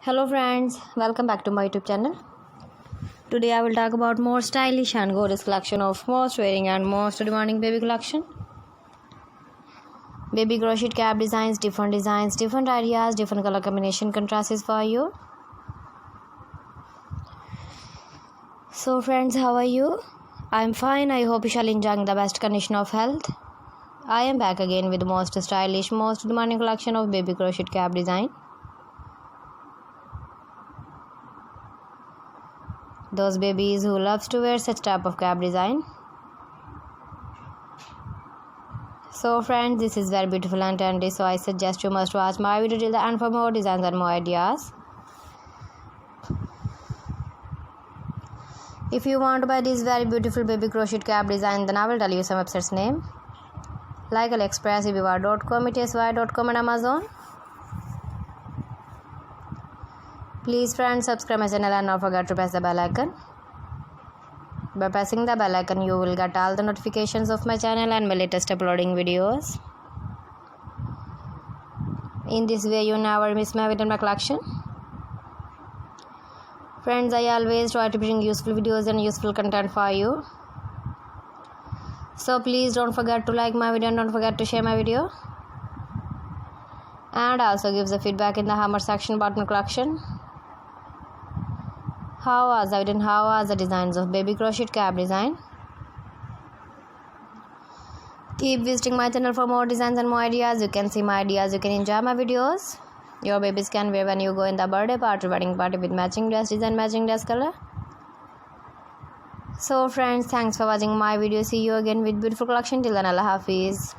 Hello friends, welcome back to my YouTube channel. Today I will talk about more stylish and gorgeous collection of most wearing and most demanding baby collection. Baby crochet cap designs, different ideas, different color combination contrasts for you. So friends, how are you? I am fine. I hope you shall enjoy the best condition of health. I am back again with the most stylish, most demanding collection of baby crochet cap design. Those babies who loves to wear such type of cap design. So friends, this is very beautiful and trendy, so I suggest you must watch my video till the end for more designs and more ideas. If you want to buy this very beautiful baby crochet cap design, then I will tell you some websites name like AliExpress, eBay.com, etsy.com and Amazon. Please friends, subscribe my channel and don't forget to press the bell icon. By pressing the bell icon, you will get all the notifications of my channel and my latest uploading videos. In this way, you never miss my video in my collection. Friends, I always try to bring useful videos and useful content for you. So please don't forget to like my video and don't forget to share my video. And also give the feedback in the comment section about my collection. How was the designs of baby crochet cap design? Keep visiting my channel for more designs and more ideas. You can see my ideas, you can enjoy my videos. Your babies can wear when you go in the birthday party, wedding party with matching dress design, matching dress color. So friends, thanks for watching my video. See you again with beautiful collection. Till then, Allah Hafiz.